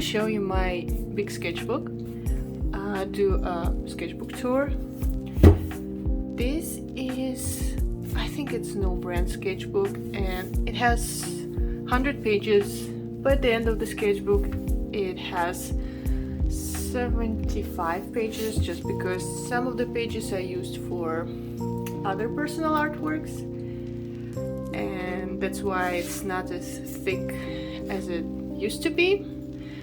to show you my big sketchbook. Do a sketchbook tour. This is, I think it's no brand sketchbook, and it has 100 pages. But at the end of the sketchbook, it has 75 pages, just because some of the pages I used for other personal artworks, and that's why it's not as thick as it used to be,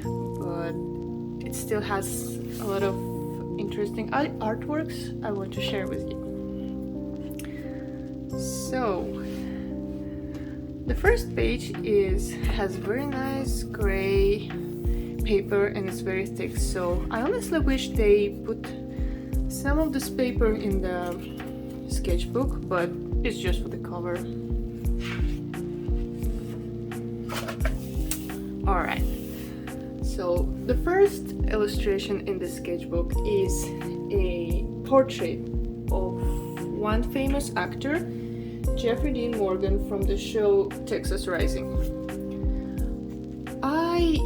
but it still has a lot of interesting artworks I want to share with you. So the first page has very nice gray paper and it's very thick, so I honestly wish they put some of this paper in the sketchbook, but it's just for the cover. Alright, so the first illustration in the sketchbook is a portrait of one famous actor, Jeffrey Dean Morgan, from the show Texas Rising. I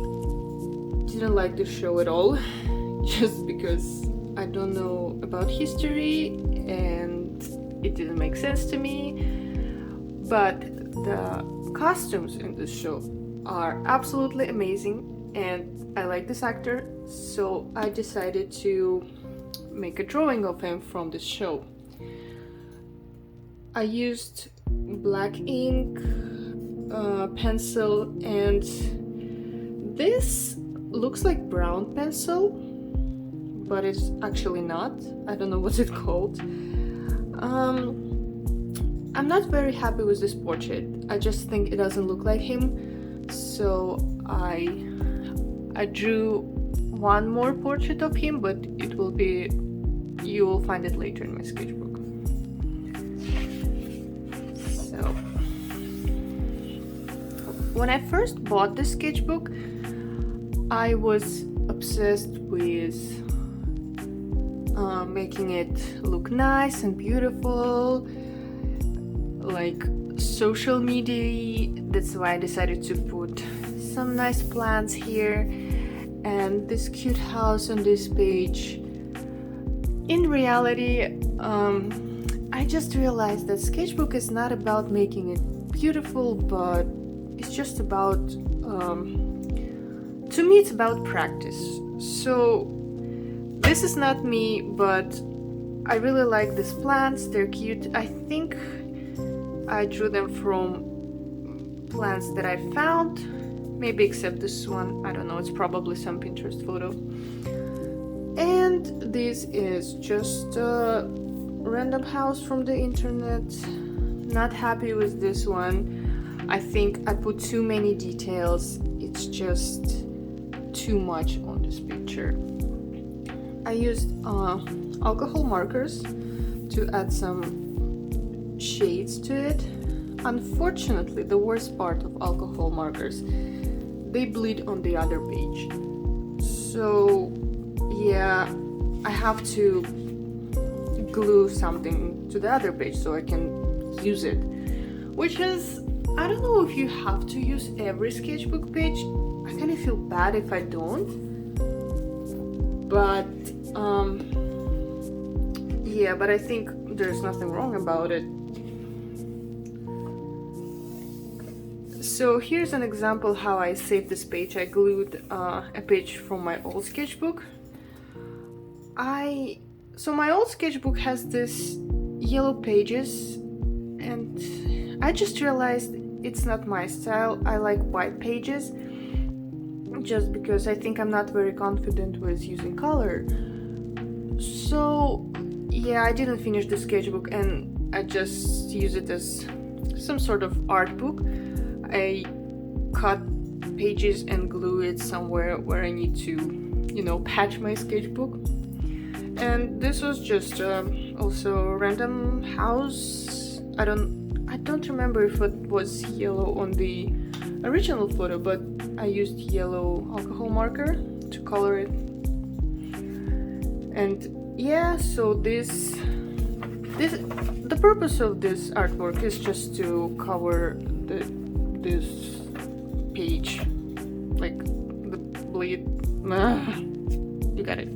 didn't like the show at all, just because I don't know about history and it didn't make sense to me, but the costumes in this show are absolutely amazing and I like this actor, so I decided to make a drawing of him from this show. I used black ink, pencil, and this looks like brown pencil, but it's actually not. I don't know what's it called. I'm not very happy with this portrait. I just think it doesn't look like him, so I drew one more portrait of him, but you will find it later in my sketchbook. So when I first bought this sketchbook, I was obsessed with making it look nice and beautiful, like social media. That's why I decided to put some nice plants here and this cute house on this page. In reality, I just realized that sketchbook is not about making it beautiful, but it's just about, to me, it's about practice. So this is not me, but I really like these plants. They're cute. I think I drew them from plants that I found, maybe except this one. I don't know, it's probably some Pinterest photo. And this is just a random house from the internet. Not happy with this one. I think I put too many details. It's just too much on this picture. I used alcohol markers to add some shades to it. Unfortunately, the worst part of alcohol markers, they bleed on the other page. So yeah, I have to glue something to the other page so I can use it, which is, I don't know if you have to use every sketchbook page. I kind of feel bad if I don't, but yeah, but I think there's nothing wrong about it. So here's an example how I saved this page. I glued a page from my old sketchbook. So my old sketchbook has this yellow pages, and I just realized it's not my style. I like white pages, just because I think I'm not very confident with using color. So yeah, I didn't finish the sketchbook and I just use it as some sort of art book. I cut pages and glue it somewhere where I need to, patch my sketchbook. And this was just also a random house. I don't remember if it was yellow on the original photo, but I used yellow alcohol marker to color it. And yeah, so the purpose of this artwork is just to cover this page, like the actually you got it.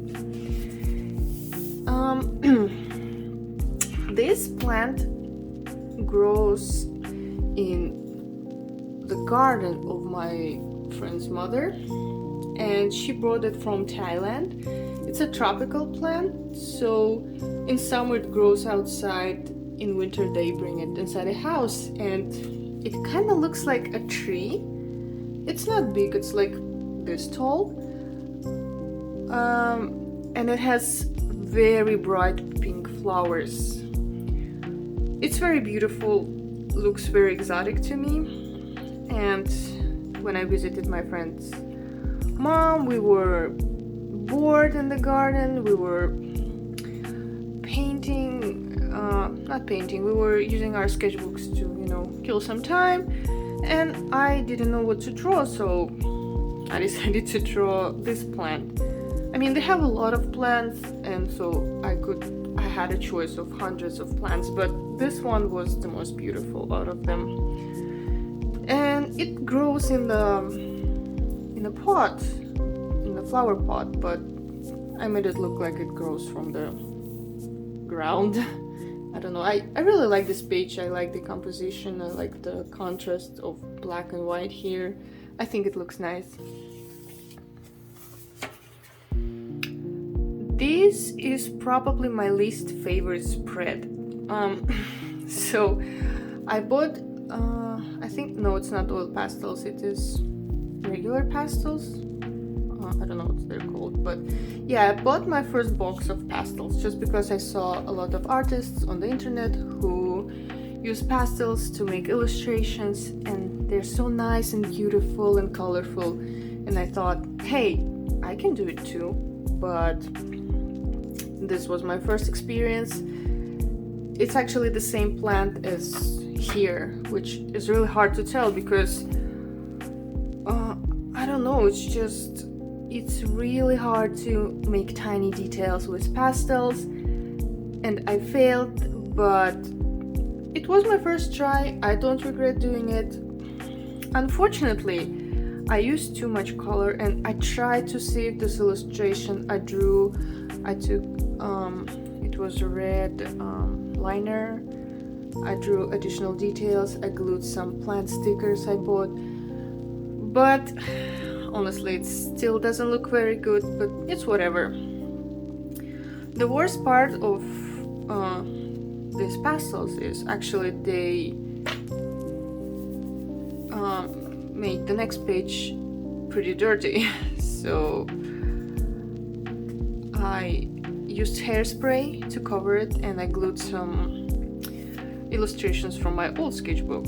This plant grows in the garden of my friend's mother, and she brought it from Thailand. It's a tropical plant, so in summer it grows outside, in winter they bring it inside a house, and it kind of looks like a tree. It's not big, it's like this tall, and it has very bright pink flowers. It's very beautiful, looks very exotic to me. And when I visited my friend's mom, we were bored in the garden. We were we were using our sketchbooks to, kill some time. And I didn't know what to draw, so I decided to draw this plant. I mean, they have a lot of plants, and so I had a choice of hundreds of plants, but this one was the most beautiful out of them. And it grows in a pot, in a flower pot, but I made it look like it grows from the ground. I don't know, I really like this page. I like the composition, I like the contrast of black and white here. I think it looks nice. This is probably my least favorite spread. So I bought it's not oil pastels, it is regular pastels. I don't know what they're called, but yeah, I bought my first box of pastels just because I saw a lot of artists on the internet who use pastels to make illustrations, and they're so nice and beautiful and colorful, and I thought, hey, I can do it too. But this was my first experience. It's actually the same plant as here, which is really hard to tell because I don't know, it's really hard to make tiny details with pastels, and I failed, but it was my first try. I don't regret doing it. Unfortunately, I used too much color, and I tried to save this illustration I drew. I took it was a red liner. I drew additional details. I glued some plant stickers I bought, but honestly, it still doesn't look very good, but it's whatever. The worst part of these pastels is actually they made the next page pretty dirty. So I used hairspray to cover it, and I glued some illustrations from my old sketchbook.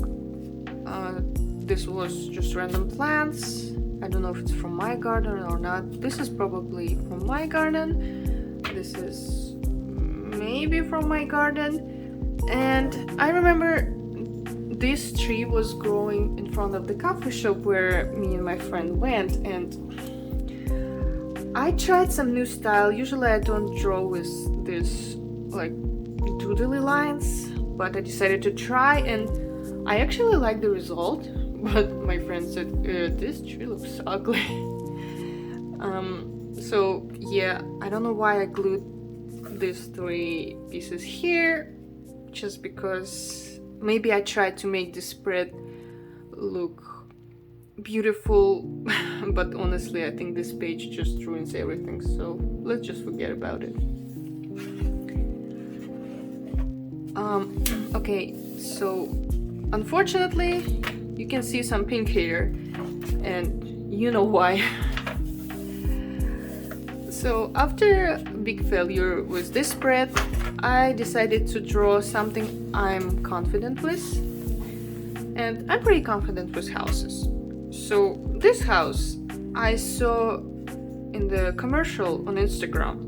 This was just random plants. I don't know if it's from my garden or not. This is probably from my garden. This is maybe from my garden. And I remember this tree was growing in front of the coffee shop where me and my friend went, and I tried some new style. Usually I don't draw with this like doodly lines, but I decided to try, and I actually like the result. But my friend said, this tree looks ugly. So yeah, I don't know why I glued these 3 pieces here, just because maybe I tried to make the spread look beautiful, but honestly I think this page just ruins everything, so let's just forget about it. Okay, so unfortunately you can see some pink here, and you know why. So after a big failure with this spread, I decided to draw something I'm confident with, and I'm pretty confident with houses. So this house I saw in the commercial on Instagram.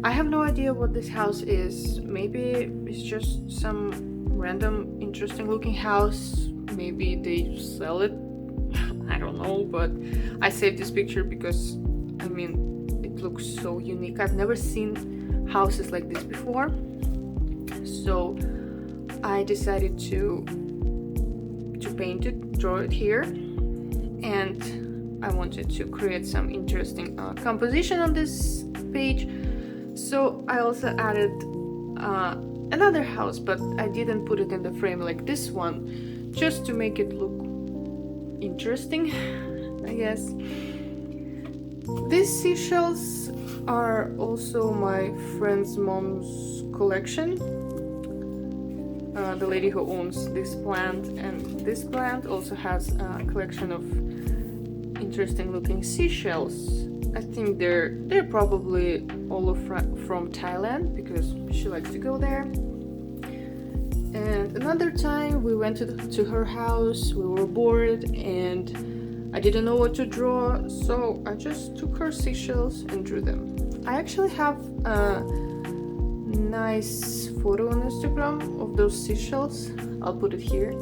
I have no idea what this house is. Maybe it's just some random interesting looking house. Maybe they sell it. I don't know, but I saved this picture because I mean it looks so unique. I've never seen houses like this before. So I decided to paint it, draw it here, and I wanted to create some interesting composition on this page. So I also added another house, but I didn't put it in the frame like this one, just to make it look interesting, I guess. These seashells are also my friend's mom's collection. The lady who owns this plant, and this plant also has a collection of interesting looking seashells. I think they're probably all from Thailand, because she likes to go there. And another time we went to her house, we were bored and I didn't know what to draw, so I just took her seashells and drew them. I actually have a nice photo on Instagram of those seashells. I'll put it here.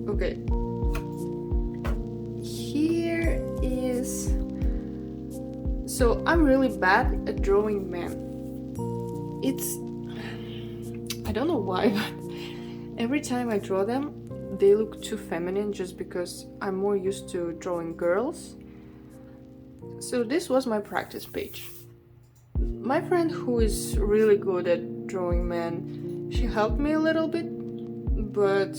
Okay. Here is... So I'm really bad at drawing men. I don't know why, but every time I draw them, they look too feminine just because I'm more used to drawing girls. So this was my practice page. My friend, who is really good at drawing men, she helped me a little bit, but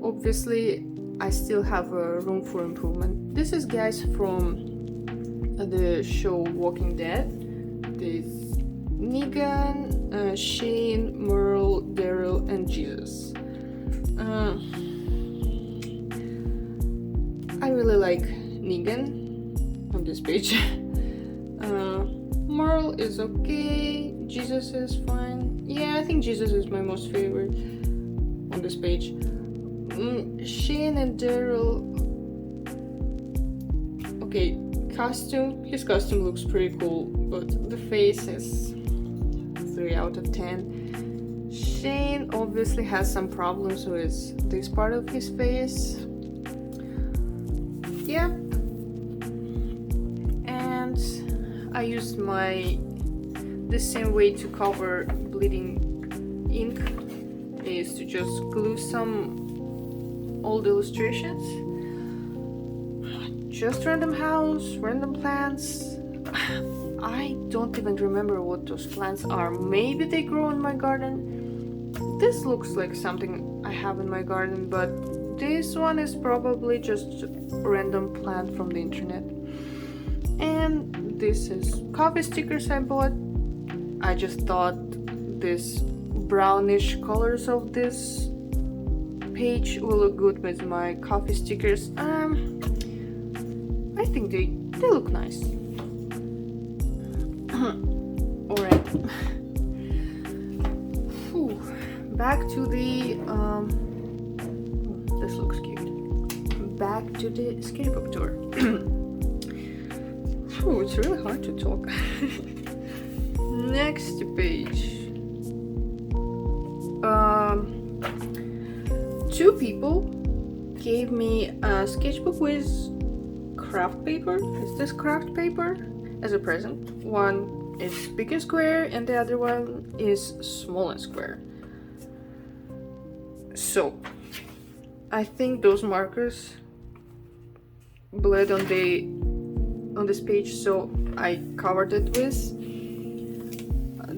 obviously I still have a room for improvement. This is guys from the show Walking Dead. There's Negan, Shane, Merle, Daryl, and Jesus. I really like Negan on this page. Merle is okay, Jesus is fine. Yeah, I think Jesus is my most favorite on this page. Shane and Daryl, okay, his costume looks pretty cool, but the face is 3 out of 10. Shane obviously has some problems with this part of his face. Yeah. And I used the same way to cover bleeding ink is to just glue some old illustrations. Just random house, random plants. I don't even remember what those plants are. Maybe they grow in my garden. This looks like something I have in my garden, but this one is probably just a random plant from the internet. And this is coffee stickers I bought. I just thought this brownish colors of this page will look good with my coffee stickers. I think they look nice. Alright. Back to the this looks cute. Back to the sketchbook tour. It's really hard to talk. Next page. Two people gave me a sketchbook with craft paper. Is this craft paper? As a present. One is big and square and the other one is small and square. So I think those markers bled on this page, so I covered it with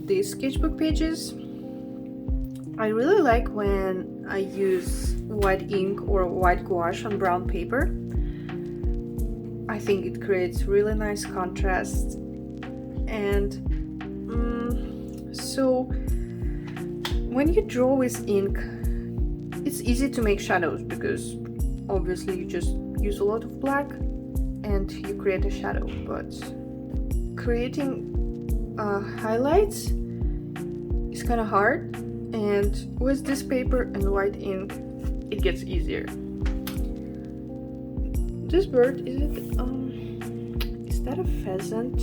these sketchbook pages. I really like when I use white ink or white gouache on brown paper. I think it creates really nice contrast. And so when you draw with ink, it's easy to make shadows because obviously you just use a lot of black and you create a shadow, but creating highlights is kind of hard, and with this paper and white ink it gets easier. This bird, is that a pheasant?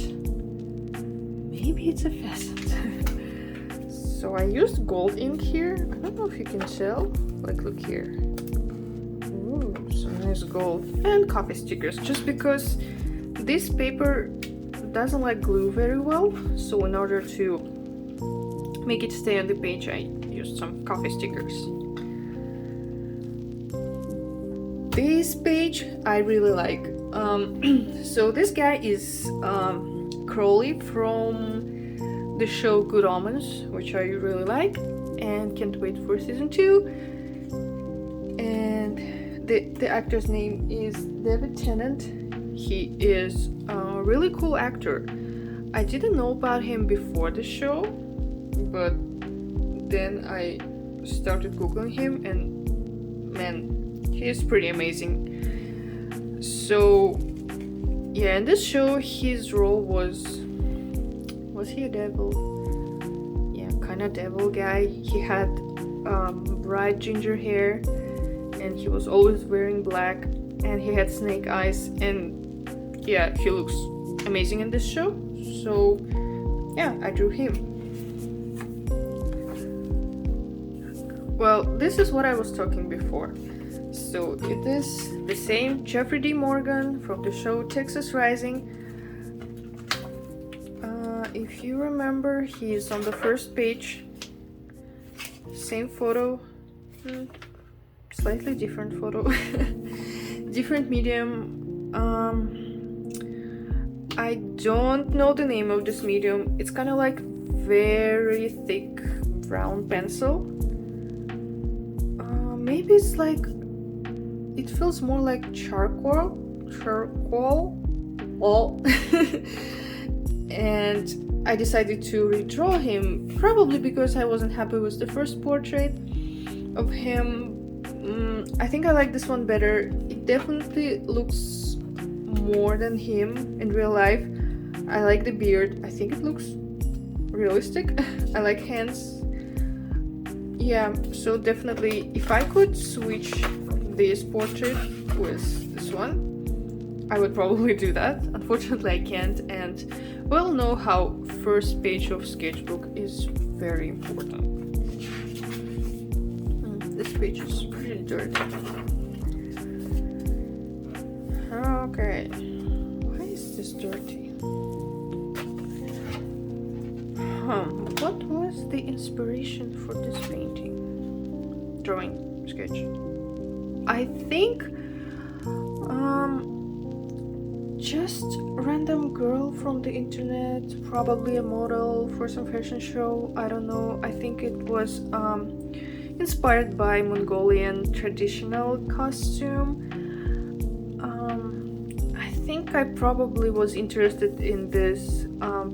Maybe it's a pheasant. So I used gold ink here. I don't know if you can tell. Like, look here. Ooh, some nice gold. And coffee stickers, just because this paper doesn't like glue very well. So in order to make it stay on the page, I used some coffee stickers. This page I really like. So this guy is Crowley from the show Good Omens, which I really like and can't wait for season 2. And the actor's name is David Tennant. He is a really cool actor. I didn't know about him before the show, but then I started googling him, and man, he is pretty amazing. So yeah, in this show his role was he a devil? Yeah, kind of devil guy. He had bright ginger hair, and he was always wearing black, and he had snake eyes, and yeah, he looks amazing in this show. So yeah, I drew him. Well, this is what I was talking before. So it is the same Jeffrey D. Morgan from the show Texas Rising. If you remember, he is on the first page. Same photo, slightly different photo, different medium. I don't know the name of this medium. It's kind of like very thick brown pencil. Maybe it's like, it feels more like charcoal. Oh. And I decided to redraw him, probably because I wasn't happy with the first portrait of him. I think I like this one better. It definitely looks more than him in real life. I like the beard. I think it looks realistic. I like hands. Yeah, so definitely if I could switch this portrait with this one, I would probably do that. Unfortunately I can't, and we all know how first page of sketchbook is very important. This page is pretty dirty. Okay, why is this dirty? What was the inspiration for this painting? Drawing, sketch. I think just random girl from the internet, probably a model for some fashion show, I don't know. I think it was inspired by Mongolian traditional costume. I think I probably was interested in this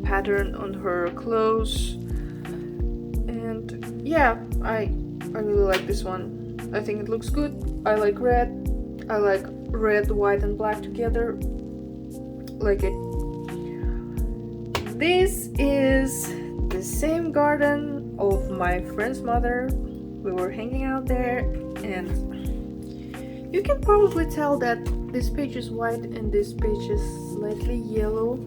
pattern on her clothes, and yeah, I really like this one. I think it looks good. I like red. I like red, white and black together. Like it. This is the same garden of my friend's mother. We were hanging out there, and you can probably tell that this page is white and this page is slightly yellow.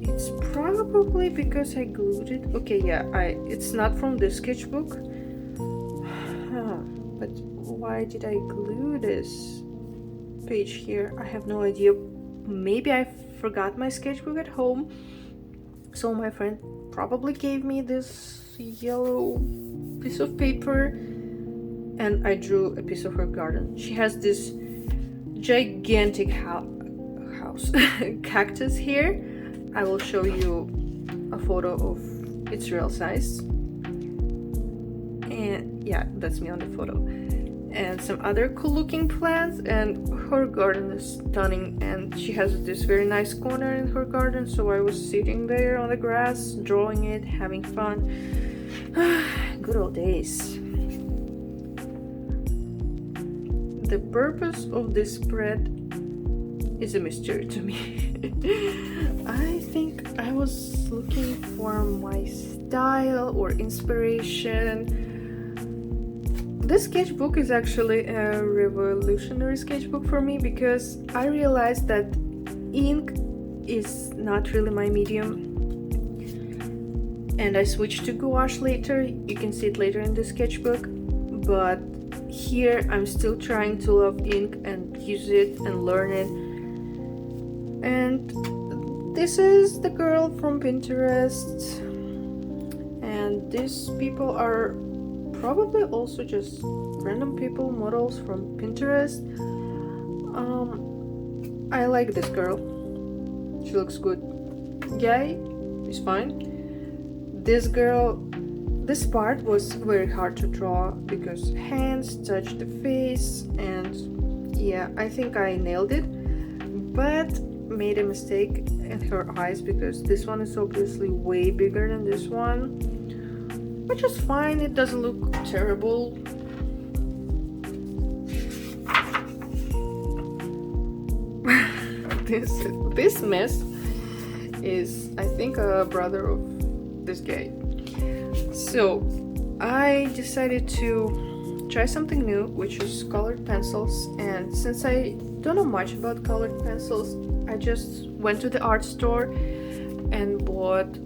It's probably because I glued it. Okay, yeah, it's not from the sketchbook. But why did I glue this page here? I have no idea. Maybe I forgot my sketchbook at home, so my friend probably gave me this yellow piece of paper, and I drew a piece of her garden. She has this gigantic house cactus here. I will show you a photo of its real size, and yeah, that's me on the photo, and some other cool looking plants, and her garden is stunning, and she has this very nice corner in her garden, so I was sitting there on the grass drawing it, having fun. Good old days. The purpose of this spread is a mystery to me. I think I was looking for my style or inspiration. This sketchbook is actually a revolutionary sketchbook for me, because I realized that ink is not really my medium, and I switched to gouache later. You can see it later in the sketchbook, but here I'm still trying to love ink and use it and learn it. And this is the girl from Pinterest, and these people are probably also just random people, models from Pinterest. I like this girl. She looks good. Guy is fine. This girl, this part was very hard to draw because hands touch the face, and yeah, I think I nailed it, but made a mistake in her eyes because this one is obviously way bigger than this one, which is fine. It doesn't look terrible. This mess is, I think, a brother of this guy. So I decided to try something new, which is colored pencils, and since I don't know much about colored pencils, I just went to the art store and bought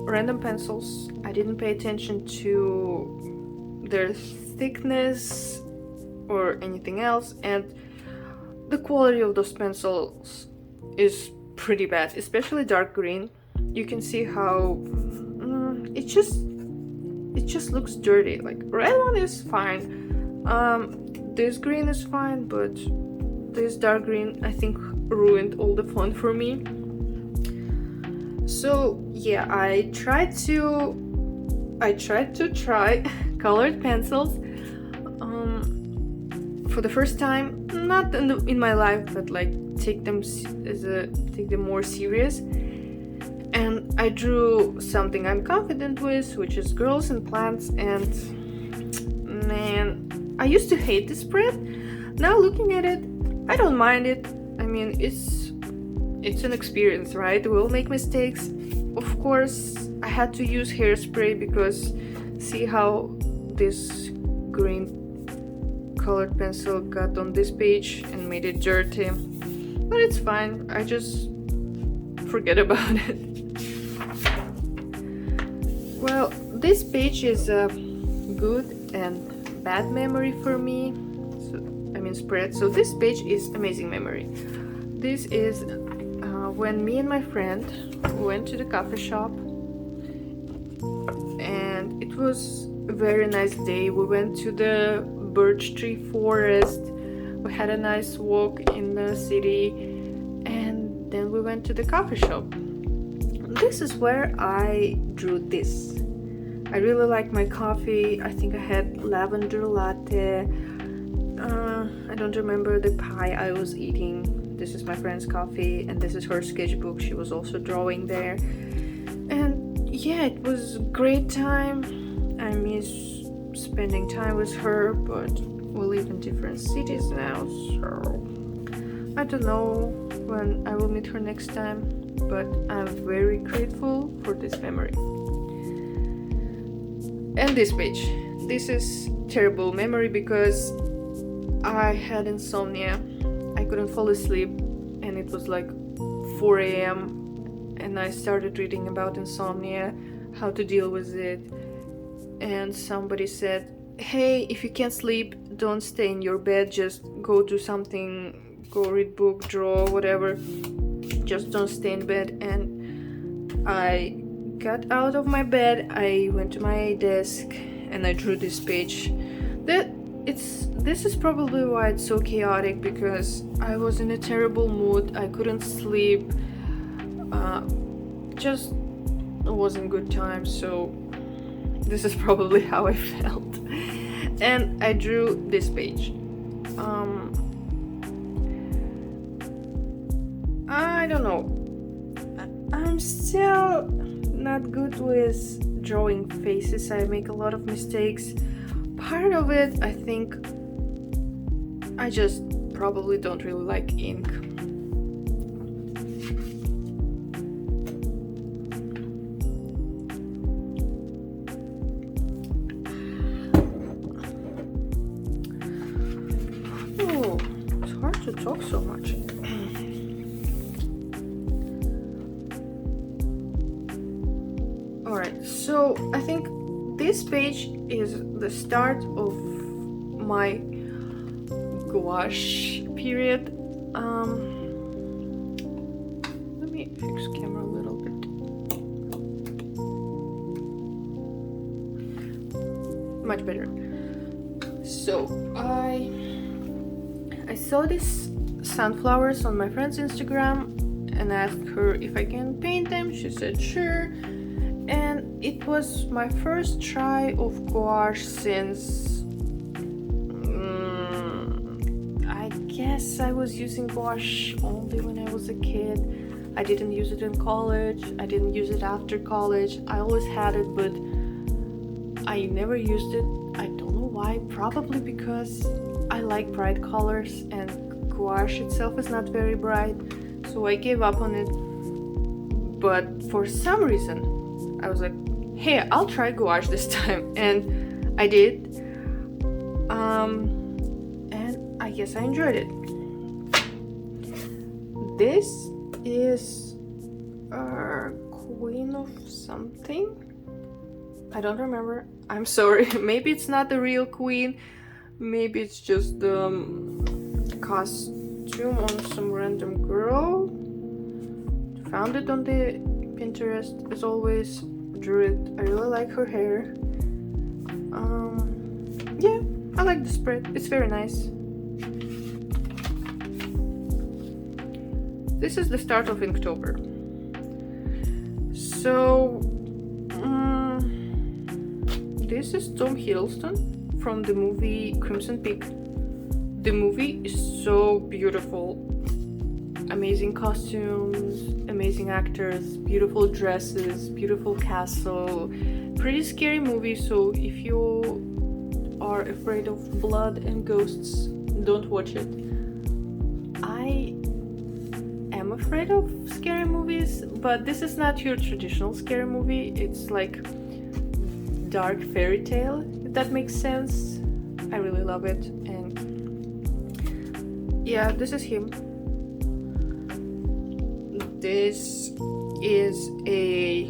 random pencils. I didn't pay attention to their thickness or anything else, and the quality of those pencils is pretty bad, especially dark green. You can see how it just looks dirty. Like red one is fine, this green is fine, but this dark green I think ruined all the fun for me. So yeah, I tried to try colored pencils for the first time, not in my life, but like take them more serious. And I drew something I'm confident with, which is girls and plants. And man, I used to hate this spread. Now looking at it, I don't mind it. I mean, it's an experience, right? We'll make mistakes. Of course, I had to use hairspray because see how this green colored pencil got on this page and made it dirty. But it's fine. I just forget about it. Well, this page is a good and bad memory for me. Spread. So this page is amazing memory. This is when me and my friend went to the coffee shop, and it was a very nice day. We went to the birch tree forest. We had a nice walk in the city, and then we went to the coffee shop. This is where I drew this. I really like my coffee. I think I had lavender latte. I don't remember the pie I was eating. This is my friend's coffee, and this is her sketchbook. She was also drawing there. And yeah, it was a great time. I miss spending time with her, but we live in different cities now, so I don't know when I will meet her next time, but I'm very grateful for this memory. And this page. This is terrible memory because I had insomnia. I couldn't fall asleep, and it was like 4 a.m. and I started reading about insomnia, how to deal with it. And somebody said, hey, if you can't sleep, don't stay in your bed, just go do something, go read book, draw, whatever, just don't stay in bed. And I got out of my bed, I went to my desk, and I drew this page. This is probably why it's so chaotic, because I was in a terrible mood, I couldn't sleep, just wasn't good time, so this is probably how I felt. And I drew this page. I don't know. I'm still not good with drawing faces. I make a lot of mistakes. Part of it, I think, I just probably don't really like ink. Oh, it's hard to talk so much. Alright, so I think this page is the start of my gouache period. Let me fix camera a little bit. much better. So I saw these sunflowers on my friend's Instagram and asked her if I can paint them. She said sure, and it was my first try of gouache since I guess I was using gouache only when I was a kid. I didn't use it in college, I didn't use it after college. I always had it, but I never used it. I don't know why, probably because I like bright colors and gouache itself is not very bright, so I gave up on it. But for some reason I was like, hey, I'll try gouache this time, and I did. And I guess I enjoyed it. This is a queen of something. I don't remember. I'm sorry. Maybe it's not the real queen. Maybe it's just the costume on some random girl. Found it on the Pinterest as always. Drew it. I really like her hair. Yeah, I like the spread. It's very nice. This is the start of Inktober. So this is Tom Hiddleston from the movie Crimson Peak. The movie is so beautiful. Amazing costumes, amazing actors, beautiful dresses, beautiful castle. Pretty scary movie, so if you are afraid of blood and ghosts, don't watch it. I am afraid of scary movies, but this is not your traditional scary movie. It's like dark fairy tale, if that makes sense. I really love it, and yeah, this is him. This is a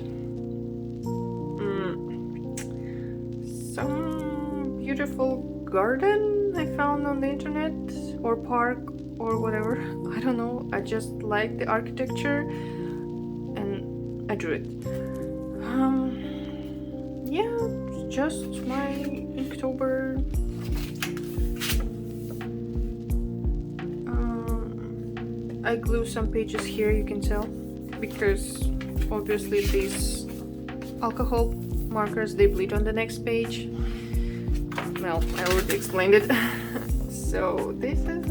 some beautiful garden I found on the internet, or park, or whatever. I don't know. I just like the architecture and I drew it. Yeah, it's just my Inktober. I glue some pages here, you can tell, because obviously these alcohol markers, they bleed on the next page. Well, I already explained it. So this is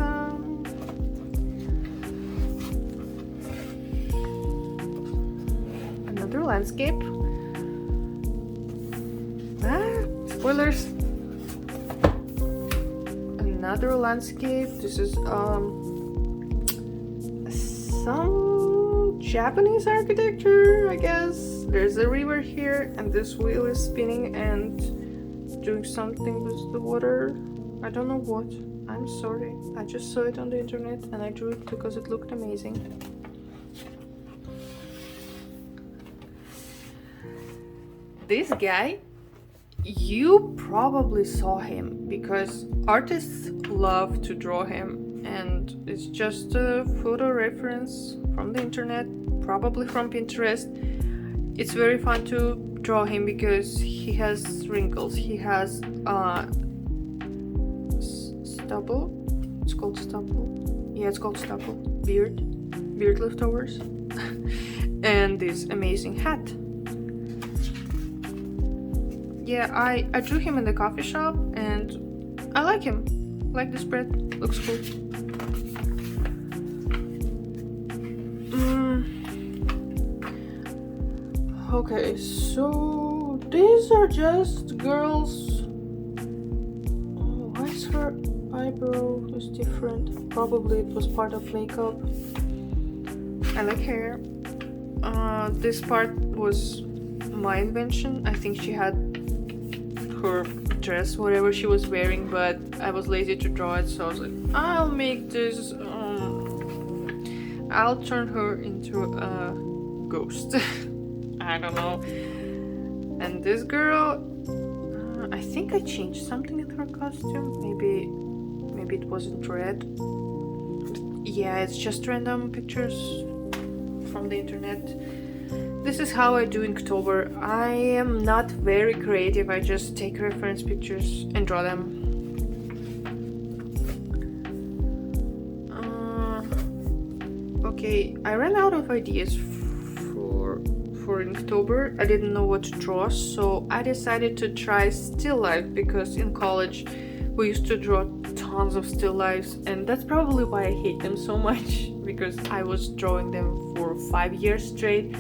another landscape. Spoilers. Another landscape. This is some Japanese architecture, I guess. There's a river here, and this wheel is spinning and doing something with the water. I don't know what. I'm sorry. I just saw it on the internet and I drew it because it looked amazing. This guy, you probably saw him because artists love to draw him, and it's just a photo reference from the internet, probably from Pinterest. It's very fun to draw him because he has wrinkles, he has stubble. It's called stubble. Yeah, it's called stubble. Beard leftovers. And this amazing hat. Yeah, I drew him in the coffee shop and I like him. Like the spread, looks cool. Okay, so these are just girls. Oh, why is her eyebrow is different? Probably it was part of makeup. I like hair. This part was my invention. I think she had her dress, whatever she was wearing, but I was lazy to draw it, so I was like, I'll make this, I'll turn her into a ghost. I don't know. And this girl, I think I changed something in her costume. Maybe it wasn't red. Yeah, it's just random pictures from the internet. this is how I do Inktober. I am not very creative. I just take reference pictures and draw them. Okay, I ran out of ideas for Inktober. I didn't know what to draw, so I decided to try still life, because in college we used to draw tons of still lifes, and that's probably why I hate them so much, because I was drawing them for 5 years straight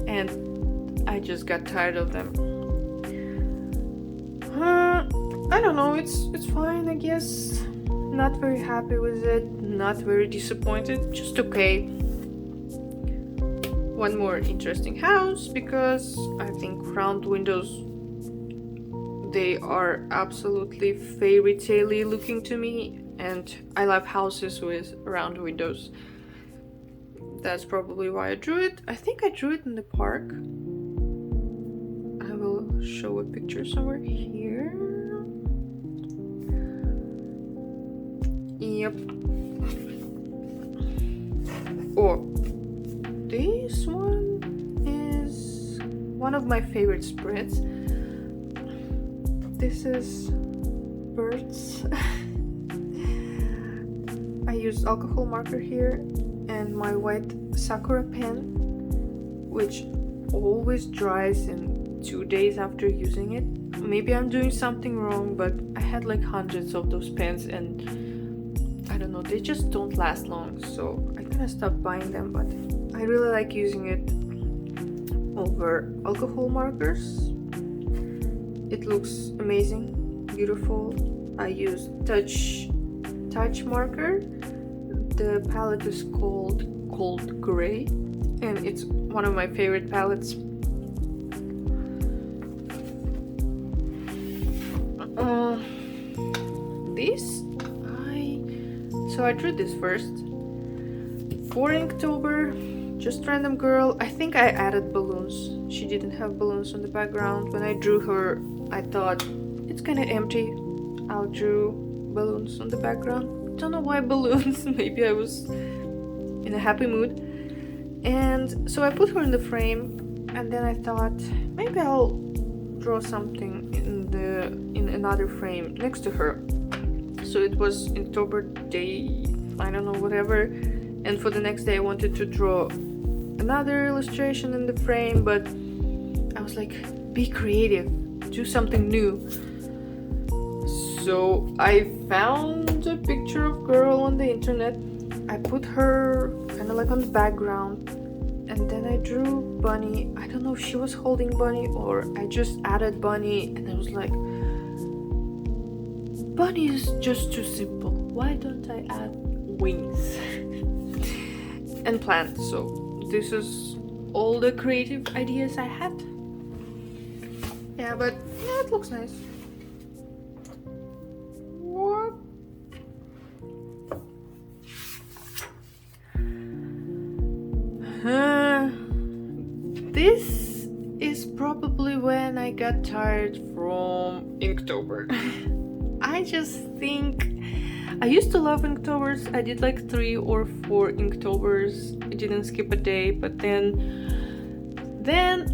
and I just got tired of them. I don't know, it's fine, I guess. Not very happy with it, not very disappointed, just okay. One more interesting house, because I think round windows, they are absolutely fairy tale-y looking to me, and I love houses with round windows. That's probably why I drew it. I think I drew it in the park. I will show a picture somewhere here. Yep. Oh, this one is one of my favorite spreads. This is birds. I used alcohol marker here and my white sakura pen, which always dries in 2 days after using it. Maybe I'm doing something wrong, but I had like hundreds of those pens and I don't know, they just don't last long, so I kind of stopped buying them, but I really like using it over alcohol markers. It looks amazing, beautiful. I use touch marker. The palette is called Cold Gray, and it's one of my favorite palettes. I drew this first for Inktober, just random girl. I think I added balloons. She didn't have balloons on the background. When I drew her, I thought it's kind of empty. I'll draw balloons on the background. Don't know why balloons. Maybe I was in a happy mood. And so I put her in the frame, and then I thought maybe I'll draw something in another frame next to her. So it was Inktober day, I don't know, whatever, and for the next day I wanted to draw another illustration in the frame, but I was like, be creative, do something new. So I found a picture of girl on the internet. I put her kind of like on the background, and then I drew bunny. I don't know if she was holding bunny or I just added bunny, and I was like, bunny is just too simple. Why don't I add wings? And plants. So this is all the creative ideas I had. Yeah, but yeah, it looks nice. What? This is probably when I got tired from Inktober. I just think I used to love Inktovers. I did like 3 or 4 Inktovers. I didn't skip a day, but then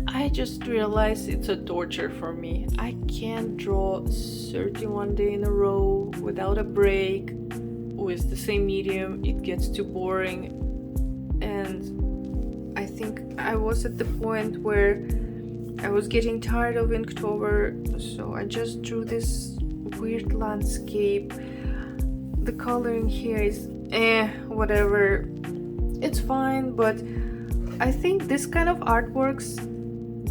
I just realized it's a torture for me. I can't draw 31 days in a row without a break with the same medium. It gets too boring, and I think I was at the point where I was getting tired of Inktober, so I just drew this weird landscape. The coloring here is whatever, it's fine, but I think this kind of artworks,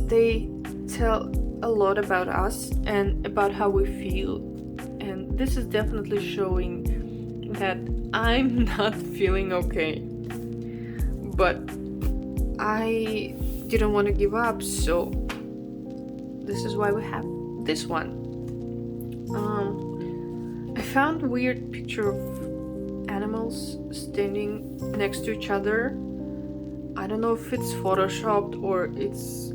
they tell a lot about us and about how we feel, and this is definitely showing that I'm not feeling okay, but I didn't want to give up, so this is why we have this one. I found a weird picture of animals standing next to each other. I don't know if it's photoshopped or it's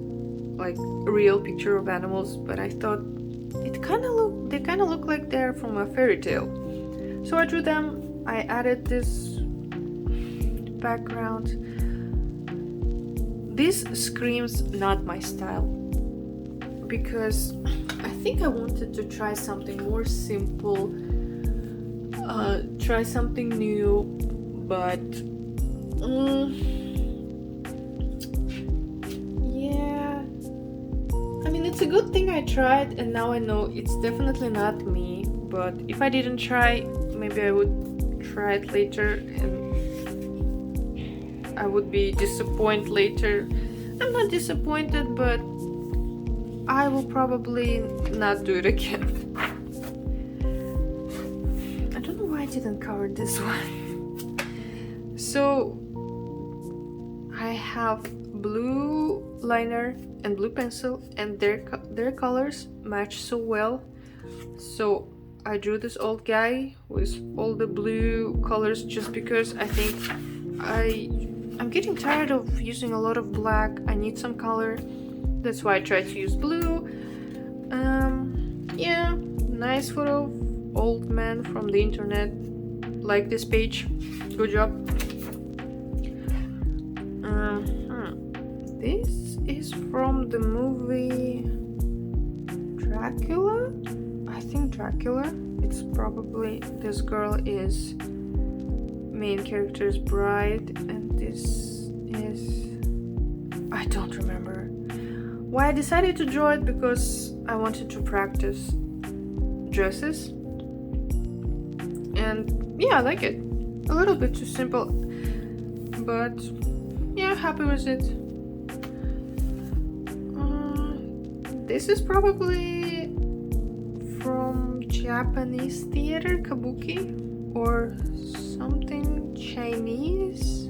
like a real picture of animals, but I thought they kind of look like they're from a fairy tale. So I drew them. I added this background. this screams not my style, because I think I wanted to try something more simple, try something new, but yeah, I mean, it's a good thing I tried, and now I know it's definitely not me. But if I didn't try, maybe I would try it later and I would be disappointed later. I'm not disappointed, but I will probably not do it again. I don't know why I didn't cover this one. So I have blue liner and blue pencil, and their colors match so well. So I drew this old guy with all the blue colors just because I think I'm getting tired of using a lot of black. I need some color. That's why I try to use blue. Yeah, nice photo of old man from the internet. Like this page. Good job. This is from the movie Dracula. I think Dracula. It's probably this girl is main character's bride, and this is, I don't remember. Why I decided to draw it, because I wanted to practice dresses, and yeah, I like it. A little bit too simple, but yeah, happy with it. This is probably from Japanese theater, kabuki, or something Chinese.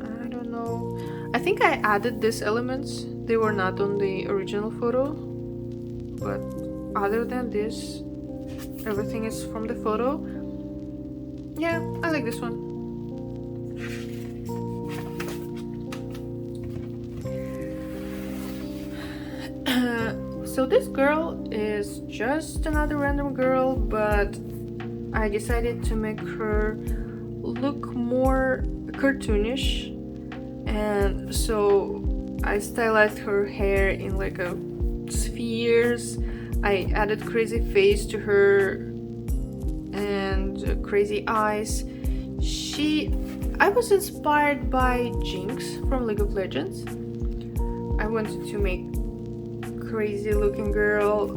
I don't know. I think I added these elements. They were not on the original photo, but other than this, everything is from the photo. Yeah, I like this one. So this girl is just another random girl, but I decided to make her look more cartoonish, and so I stylized her hair in like a spheres. I added crazy face to her and crazy eyes. I was inspired by Jinx from League of Legends. I wanted to make crazy looking girl,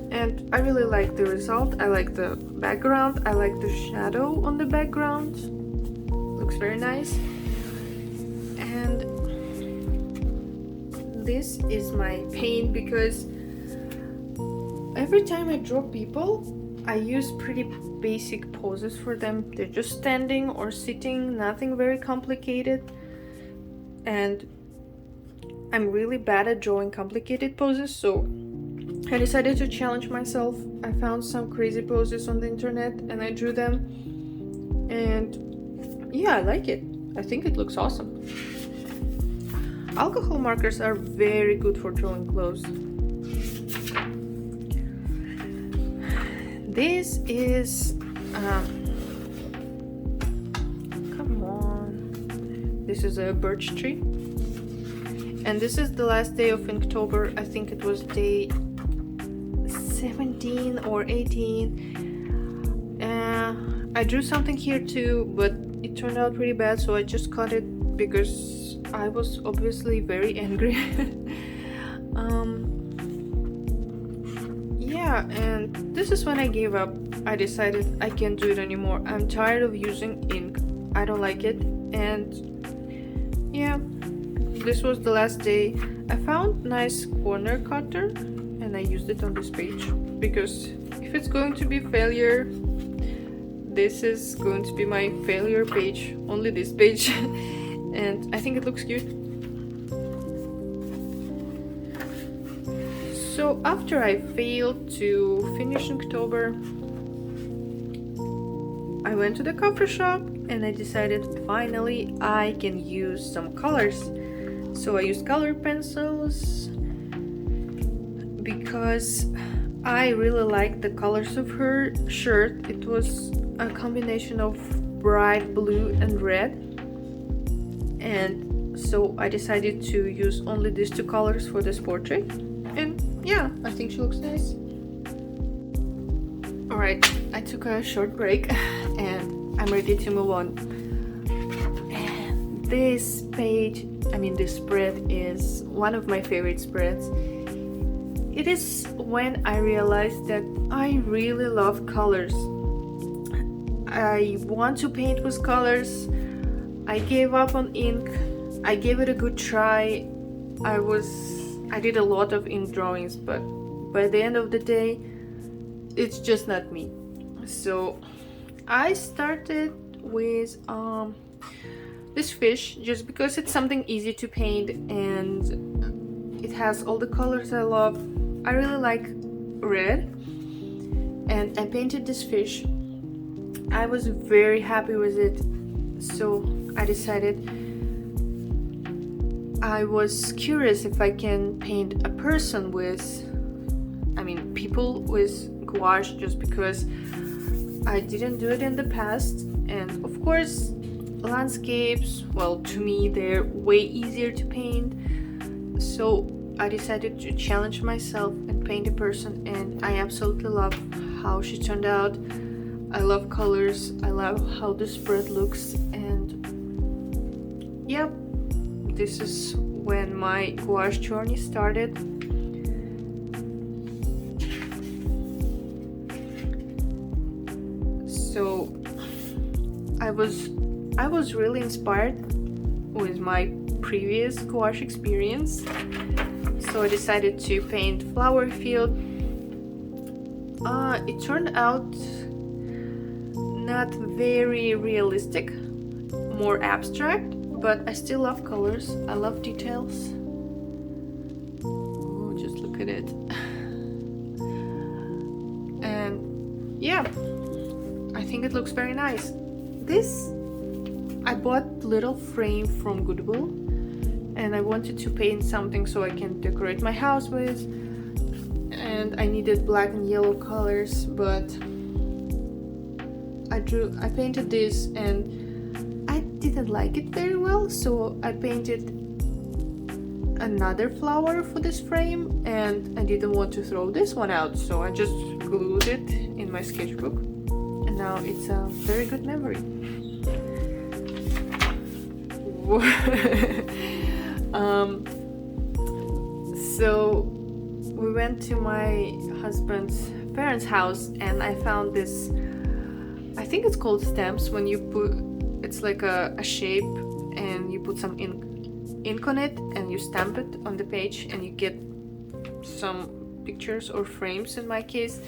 and I really like the result. I like the background. I like the shadow on the background. Looks very nice. And this is my pain, because every time I draw people, I use pretty basic poses for them. They're just standing or sitting, nothing very complicated. And I'm really bad at drawing complicated poses, so I decided to challenge myself. I found some crazy poses on the internet and I drew them, and yeah, I like it. I think it looks awesome. Alcohol markers are very good for drawing clothes. This is come on, this is a birch tree. And this is the last day of Inktober. I think it was day 17 or 18. I drew something here too, but it turned out pretty bad, so I just cut it because I was obviously very angry. Yeah, and this is when I gave up. I decided I can't do it anymore. I'm tired of using ink. I don't like it. And yeah, this was the last day. I found nice corner cutter and I used it on this page, because if it's going to be failure, this is going to be my failure page, only this page. And I think it looks cute. So after I failed to finish Inktober, I went to the coffee shop and I decided finally I can use some colors. So I used colored pencils because I really liked the colors of her shirt. It was a combination of bright blue and red, and so I decided to use only these two colors for this portrait. And yeah, I think she looks nice. Alright, I took a short break and I'm ready to move on. And this page, this spread is one of my favorite spreads. It is when I realized that I really love colors. I want to paint with colors. I gave up on ink. I gave it a good try. I did a lot of ink drawings, but by the end of the day, it's just not me. So I started with this fish just because it's something easy to paint and it has all the colors I love. I really like red, and I painted this fish. I was very happy with it, so I decided I was curious if I can paint a person with, people with gouache, just because I didn't do it in the past. And of course, landscapes, well, to me, they're way easier to paint. So I decided to challenge myself and paint a person, and I absolutely love how she turned out. I love colors, I love how the spread looks, and yeah, this is when my gouache journey started. So I was really inspired with my previous gouache experience, so I decided to paint flower field. It turned out not very realistic, more abstract, but I still love colors. I love details. Oh, just look at it. And yeah, I think it looks very nice. This, I bought little frame from Goodwill, and I wanted to paint something so I can decorate my house with, and I needed black and yellow colors, but I painted this and I didn't like it very well, so I painted another flower for this frame, and I didn't want to throw this one out, so I just glued it in my sketchbook, and now it's a very good memory. So we went to my husband's parents' house, and I found this, I think it's called stamps, when you put, it's like a shape and you put some ink on it and you stamp it on the page and you get some pictures or frames in my case.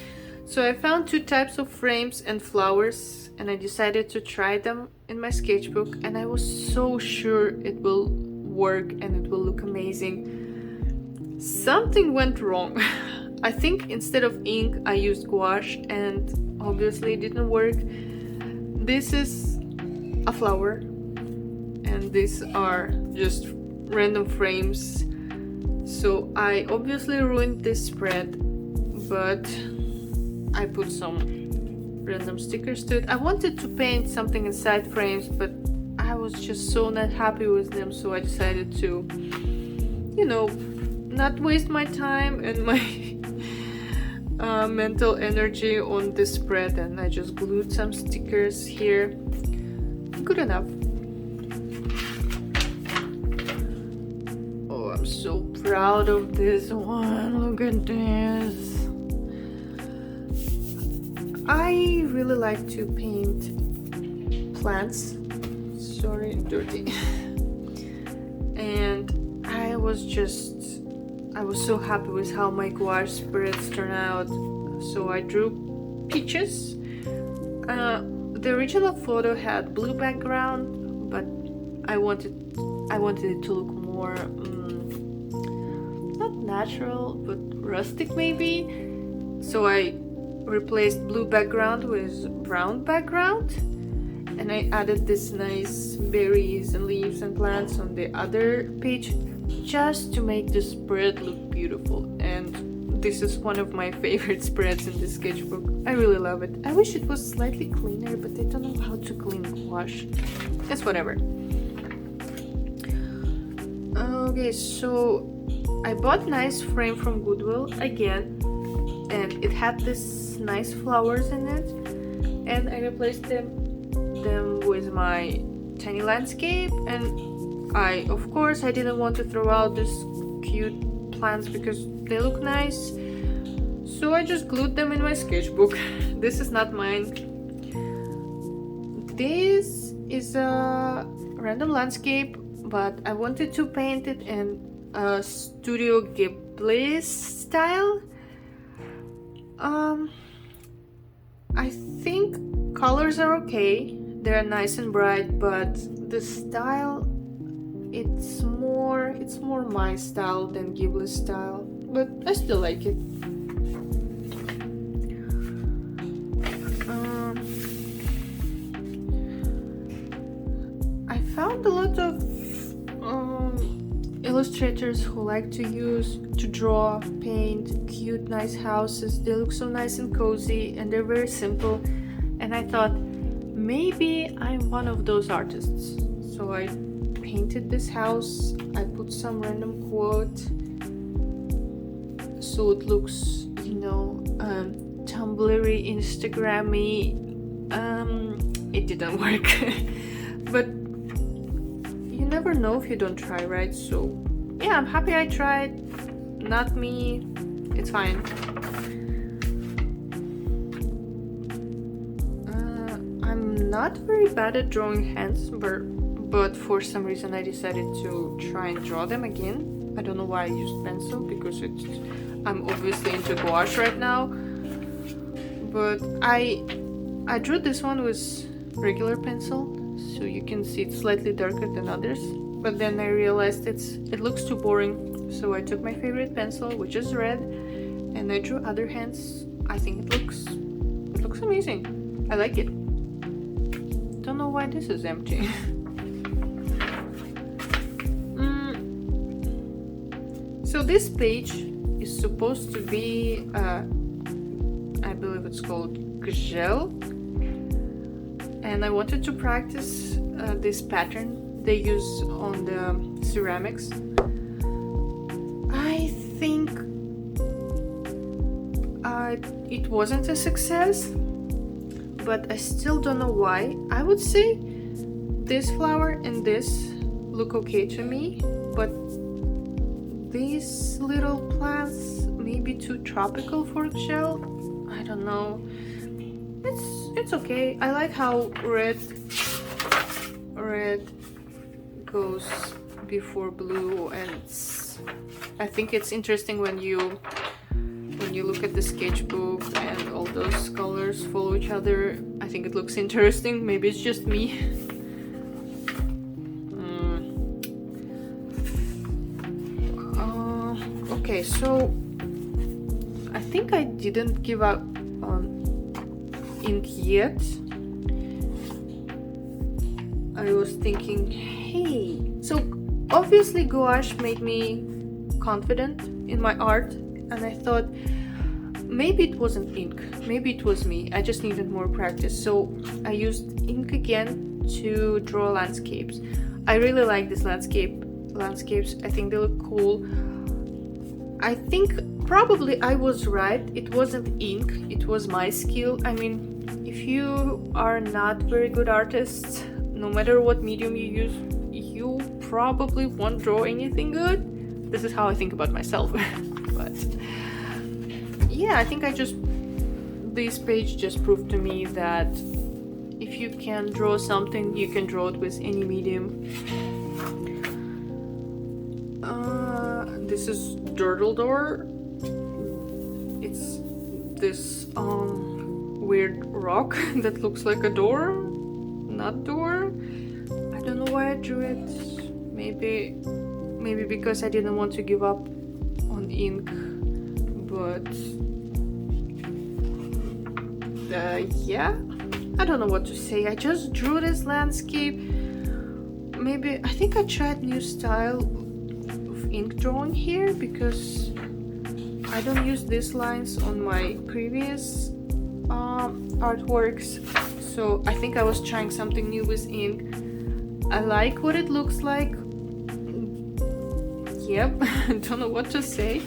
So I found two types of frames and flowers, and I decided to try them in my sketchbook, and I was so sure it will work and it will look amazing. Something went wrong. I think instead of ink I used gouache, and obviously it didn't work. This is a flower and these are just random frames, so I obviously ruined this spread, but I put some random stickers to it. I wanted to paint something inside frames, but I was just so not happy with them, so I decided to, not waste my time and my mental energy on this spread, and I just glued some stickers here. Good enough. Oh, I'm so proud of this one. Look at this. I really like to paint plants. Sorry, dirty. And I was so happy with how my gouache spreads turn out. So I drew peaches. The original photo had blue background, but I wanted it to look more not natural, but rustic maybe. So I replaced blue background with brown background, and I added this nice berries and leaves and plants on the other page just to make the spread look beautiful. And this is one of my favorite spreads in the sketchbook. I really love it. I wish it was slightly cleaner, but I don't know how to clean gouache. It's whatever. Okay, so I bought nice frame from Goodwill again, and it had this nice flowers in it, and I replaced them with my tiny landscape. And of course I didn't want to throw out these cute plants because they look nice, so I just glued them in my sketchbook. This is not mine. This is a random landscape, but I wanted to paint it in a Studio Ghibli style. I think colors are okay, they're nice and bright, but the style, it's more my style than Ghibli style, but I still like it. I found a lot of illustrators who like to draw, paint cute, nice houses. They look so nice and cozy, and they're very simple. And I thought maybe I'm one of those artists. So I painted this house. I put some random quote, so it looks, Tumblr-y, Instagram-y. It didn't work, but you never know if you don't try, right? So yeah, I'm happy I tried. Not me, it's fine. I'm not very bad at drawing hands, but for some reason I decided to try and draw them again. I don't know why I used pencil, because I'm obviously into gouache right now. But I drew this one with regular pencil, so you can see it's slightly darker than others. But then I realized it looks too boring, so I took my favorite pencil, which is red, and I drew other hands. I think it looks amazing. I like it. Don't know why this is empty. So this page is supposed to be, I believe it's called gel, and I wanted to practice this pattern they use on the ceramics. I think it wasn't a success, but I still don't know why. I would say this flower and this look okay to me, but these little plants may be too tropical for gel. I don't know. It's okay. I like how red goes before blue, and I think it's interesting when you look at the sketchbook and all those colors follow each other. I think it looks interesting. Maybe it's just me. Okay, so I think I didn't give up on ink yet. I was thinking, hey, so obviously gouache made me confident in my art, and I thought maybe it wasn't ink, maybe it was me. I just needed more practice, so I used ink again to draw landscapes. I really like these landscapes. I think they look cool. I think probably I was right. It wasn't ink, it was my skill. I mean, if you are not very good artists, no matter what medium you use, you probably won't draw anything good. This is how I think about myself. But yeah, I think this page just proved to me that if you can draw something, you can draw it with any medium. This is Door. It's this weird rock that looks like a door, not door. I don't know why I drew it. Maybe because I didn't want to give up on ink, but yeah, I don't know what to say. I just drew this landscape. Maybe I think I tried new style of ink drawing here, because I don't use these lines on my previous artworks, so I think I was trying something new with ink. I like what it looks like, Yep, don't know what to say.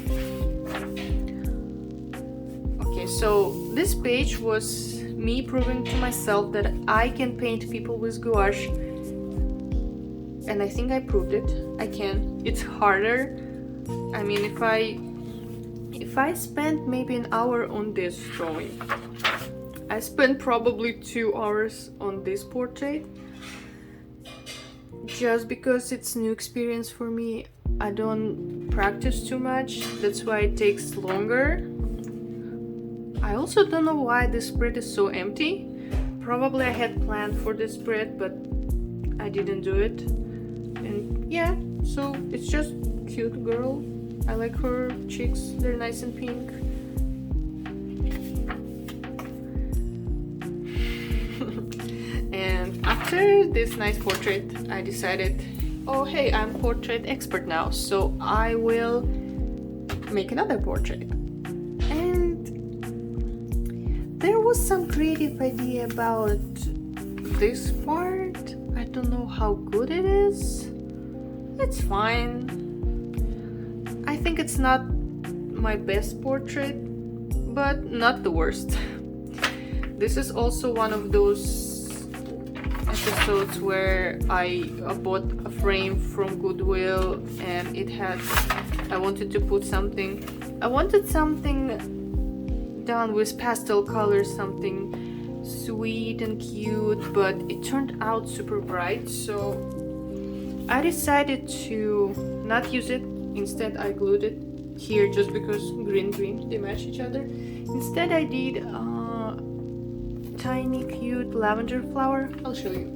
Okay, so this page was me proving to myself that I can paint people with gouache. And I think I proved it. I can. It's harder. I mean, if I spent maybe an hour on this drawing, I spent probably 2 hours on this portrait. Just because it's new experience for me, I don't practice too much. That's why it takes longer. I also don't know why this spread is so empty. Probably I had planned for this spread, but I didn't do it. And yeah, so it's just cute girl. I like her cheeks, they're nice and pink. And after this nice portrait, I decided, oh hey, I'm portrait expert now, so I will make another portrait. And there was some creative idea about this part. I don't know how good it is. It's fine. I think it's not my best portrait, but not the worst. This is also one of those episodes where I bought a frame from Goodwill and it had, I wanted to put something, I wanted something done with pastel colors, something sweet and cute, but it turned out super bright, so I decided to not use it. Instead I glued it here just because green, they match each other. Instead I did a tiny cute lavender flower. I'll show you.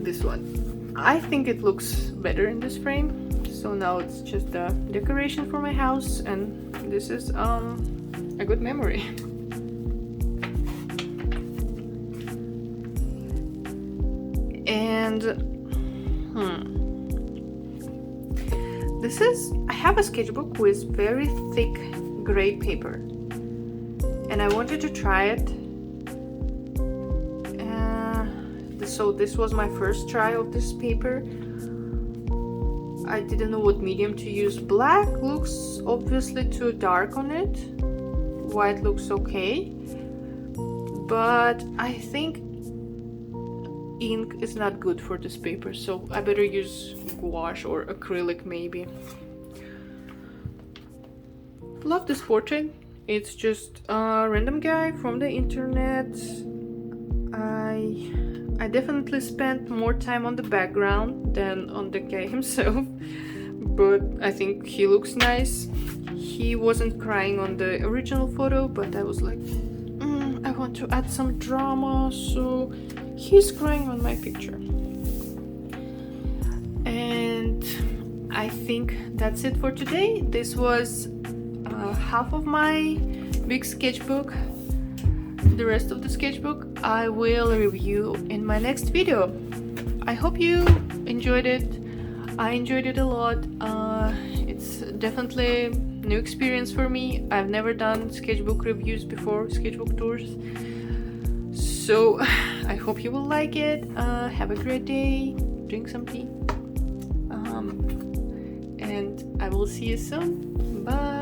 This one. I think it looks better in this frame. So now it's just a decoration for my house, and this is a good memory. And this is, I have a sketchbook with very thick gray paper and I wanted to try it. So this was my first try of this paper. I didn't know what medium to use. Black looks obviously too dark on it. White looks okay. But I think ink is not good for this paper, so I better use gouache or acrylic maybe. Love this portrait. It's just a random guy from the internet. I definitely spent more time on the background than on the guy himself, but I think he looks nice. He wasn't crying on the original photo, but I was like, I want to add some drama, so he's crying on my picture. And I think that's it for today. This was half of my big sketchbook. The rest of the sketchbook I will review in my next video. I hope you enjoyed it. I enjoyed it a lot. It's definitely new experience for me. I've never done sketchbook reviews before, sketchbook tours. So I hope you will like it. Have a great day. Drink some tea. And I will see you soon. Bye.